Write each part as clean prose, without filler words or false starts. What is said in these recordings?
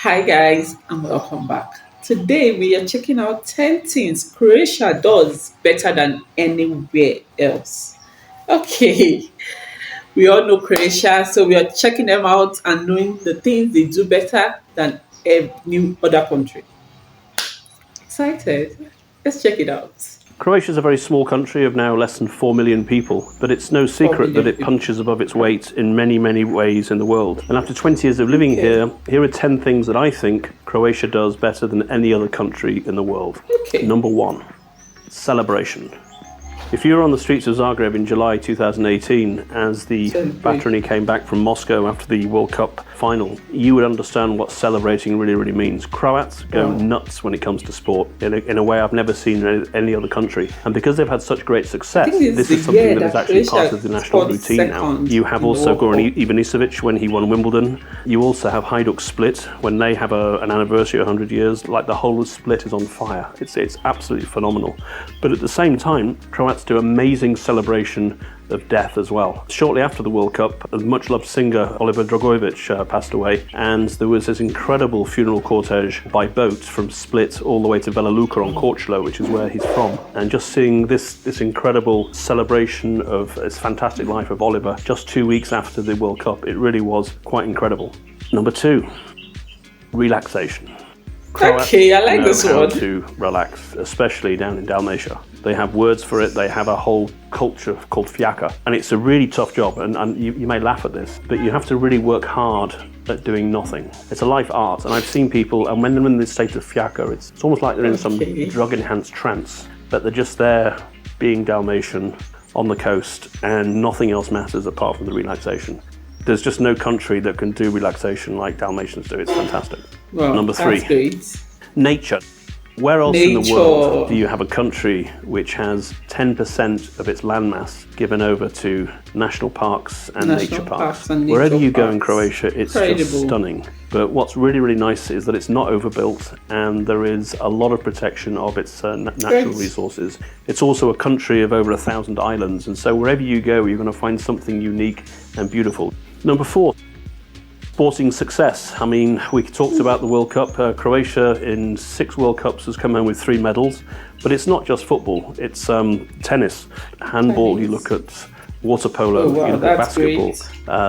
Hi guys and welcome back. Today we are checking out 10 things Croatia does better than anywhere else. Okay, we all know Croatia, so we are checking them out and knowing the things they do better than any other country. Excited? Let's check it out. Croatia is a very small country of now less than 4 million people, but it's no 4 secret that million it people. punches above its weight in many, many ways in the world. And after 20 years of living here are 10 things that I think Croatia does better than any other country in the world. Okay. Number 1, celebration. If you were on the streets of Zagreb in July 2018 as the Batrani came back from Moscow after the World Cup final, you would understand what celebrating really, really means. Croats go nuts when it comes to sport in a way I've never seen in any other country. And because they've had such great success, this is something that is actually part of the national routine now. You have also Goran Ivanisevic when he won Wimbledon. You also have Hajduk Split when they have an anniversary of 100 years. Like the whole of Split is on fire. It's absolutely phenomenal. But at the same time, Croats do amazing celebration of death as well. Shortly after the World Cup, a much-loved singer, Oliver Dragojevic, passed away, and there was this incredible funeral cortege by boat from Split all the way to Vela Luka on Korčula, which is where he's from. And just seeing this incredible celebration of this fantastic life of Oliver just 2 weeks after the World Cup, it really was quite incredible. Number 2, relaxation. Okay, I like this one. one. To relax, especially down in Dalmatia. They have words for it. They have a whole culture called fjaka. And it's a really tough job. And you may laugh at this, but you have to really work hard at doing nothing. It's a life art. And I've seen people, and when they're in this state of fjaka, it's almost like they're in some drug-enhanced trance, but they're just there being Dalmatian on the coast and nothing else matters apart from the relaxation. There's just no country that can do relaxation like Dalmatians do. It's fantastic. Well, Number 3, that's great. nature. Where else in the world do you have a country which has 10% of its landmass given over to national parks and nature parks? Wherever you go in Croatia, it's just stunning. But what's really, really nice is that it's not overbuilt and there is a lot of protection of its natural resources. It's also a country of over 1,000 islands, and so wherever you go, you're going to find something unique and beautiful. Number 4. Sporting success. I mean, we talked about the World Cup. Croatia in 6 World Cups has come home with 3 medals, but it's not just football. It's tennis, handball. You look at water polo, you look at basketball.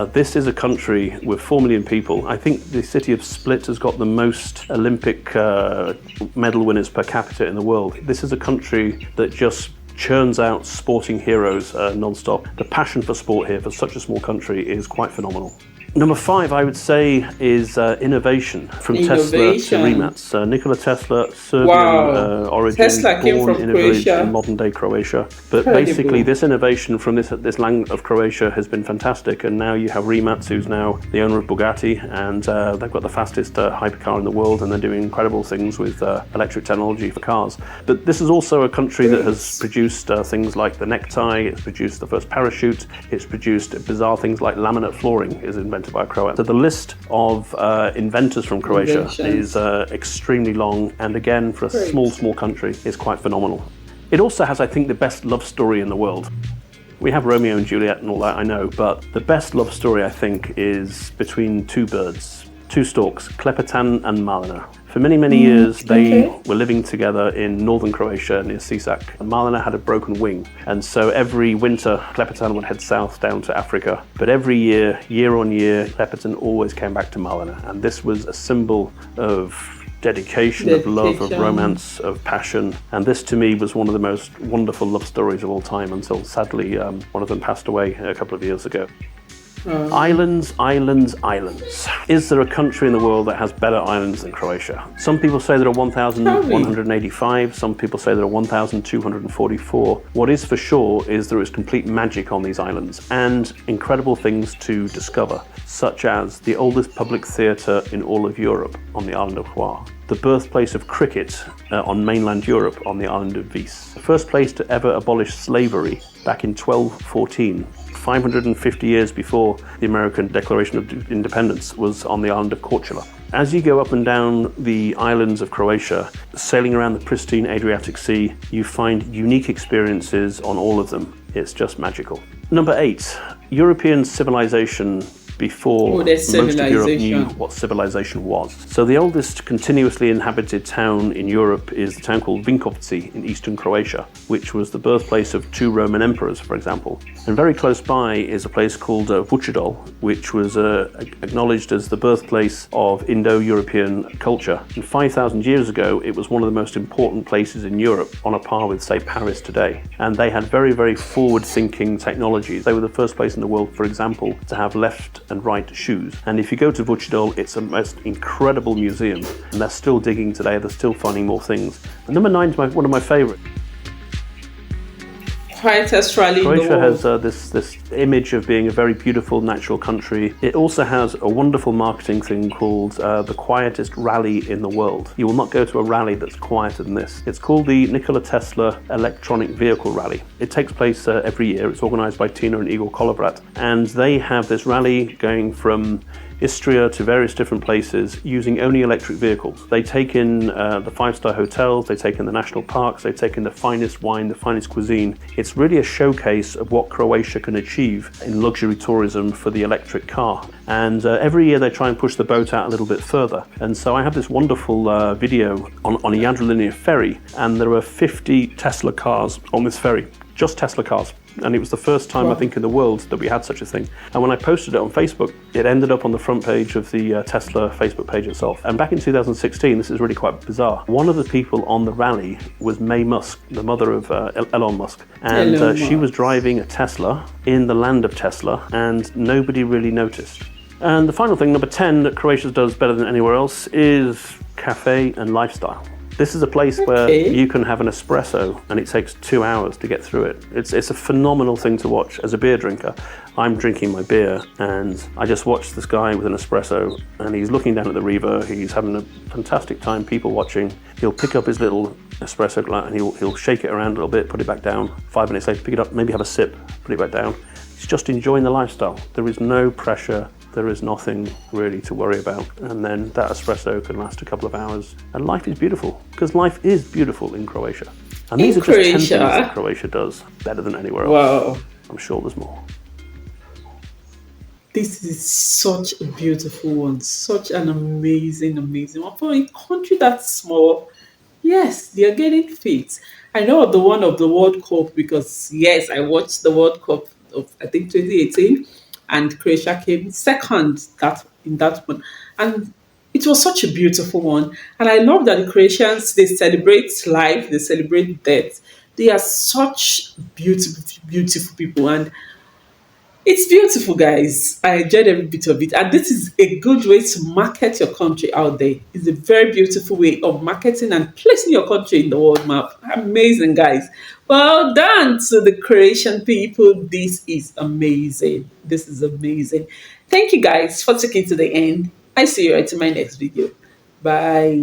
This is a country with 4 million people. I think the city of Split has got the most Olympic medal winners per capita in the world. This is a country that just churns out sporting heroes non-stop. The passion for sport here for such a small country is quite phenomenal. Number 5, I would say, is innovation. From Tesla to Rimac. Nikola Tesla, Serbian origin, born in a village in modern-day Croatia. But basically, this innovation from this land of Croatia has been fantastic. And now you have Rimac, who's now the owner of Bugatti, and they've got the fastest hypercar in the world, and they're doing incredible things with electric technology for cars. But this is also a country that has produced things like the necktie. It's produced the first parachute. It's produced bizarre things like laminate flooring is invented by a Croat. So the list of inventors from Croatia is extremely long, and again, for a small country, is quite phenomenal. It also has, I think, the best love story in the world. We have Romeo and Juliet and all that, I know, but the best love story, I think, is between 2 birds, 2 storks, Klepetan and Malina. For many, many years, they were living together in northern Croatia near Sisak. Malina had a broken wing, and so every winter, Klepetan would head south down to Africa. But every year, year on year, Klepetan always came back to Malina, and this was a symbol of dedication, of love, of romance, of passion. And this, to me, was one of the most wonderful love stories of all time until, sadly, one of them passed away a couple of years ago. Islands, islands, islands. Is there a country in the world that has better islands than Croatia? Some people say there are 1,185, some people say there are 1,244. What is for sure is there is complete magic on these islands and incredible things to discover, such as the oldest public theatre in all of Europe on the island of Hvar, the birthplace of cricket on mainland Europe on the island of Vis, the first place to ever abolish slavery back in 1214, 550 years before the American Declaration of Independence, was on the island of Korčula. As you go up and down the islands of Croatia, sailing around the pristine Adriatic Sea, you find unique experiences on all of them. It's just magical. Number 8, European civilization before there's most of Europe knew civilization. what civilization was. So the oldest continuously inhabited town in Europe is the town called Vinkovci in eastern Croatia, which was the birthplace of 2 Roman emperors, for example. And very close by is a place called Vučedol, which was acknowledged as the birthplace of Indo-European culture. And 5,000 years ago, it was one of the most important places in Europe, on a par with, say, Paris today. And they had very, very forward-thinking technologies. They were the first place in the world, for example, to have left and right shoes. And if you go to Vučedol, it's a most incredible museum, and they're still digging today, they're still finding more things. And number 9 is one of my favourites. Quietest rally in the Croatia world. has this image of being a very beautiful natural country. It also has a wonderful marketing thing called the quietest rally in the world. You will not go to a rally that's quieter than this. It's called the Nikola Tesla Electronic Vehicle Rally. It takes place every year. It's organised by Tina and Igor Kolovrat, and they have this rally going from Istria to various different places using only electric vehicles. They take in the 5-star hotels, they take in the national parks, they take in the finest wine, the finest cuisine. It's really a showcase of what Croatia can achieve in luxury tourism for the electric car. And every year they try and push the boat out a little bit further. And so I have this wonderful video on a Jadrolinija ferry, and there are 50 Tesla cars on this ferry, just Tesla cars. And it was the first time, I think, in the world that we had such a thing. And when I posted it on Facebook, it ended up on the front page of the Tesla Facebook page itself. And back in 2016, this is really quite bizarre. One of the people on the rally was May Musk, the mother of Elon Musk. And she was driving a Tesla in the land of Tesla, and nobody really noticed. And the final thing, number 10, that Croatia does better than anywhere else is cafe and lifestyle. This is a place where you can have an espresso and it takes 2 hours to get through it. It's a phenomenal thing to watch. As a beer drinker, I'm drinking my beer and I just watch this guy with an espresso, and he's looking down at the river, he's having a fantastic time, people watching. He'll pick up his little espresso glass and he'll shake it around a little bit, put it back down. 5 minutes later, pick it up, maybe have a sip, put it back down. He's just enjoying the lifestyle. There is no pressure. There is nothing really to worry about. And then that espresso can last a couple of hours. And life is beautiful, because life is beautiful in Croatia. And these are just 10 things that Croatia does better than anywhere else. Wow. I'm sure there's more. This is such a beautiful one. Such an amazing, amazing one. For a country that's small, yes, they are getting fit. I know of the one of the World Cup because, yes, I watched the World Cup of, I think, 2018, and Croatia came second in that one. And it was such a beautiful one. And I love that the Croatians, they celebrate life, they celebrate death. They are such beautiful, beautiful people. And it's beautiful, guys. I enjoyed every bit of it. And this is a good way to market your country out there. It's a very beautiful way of marketing and placing your country in the world map. Amazing, guys. Well done to the Croatian people. This is amazing. This is amazing. Thank you, guys, for taking to the end. I see you right in my next video. Bye.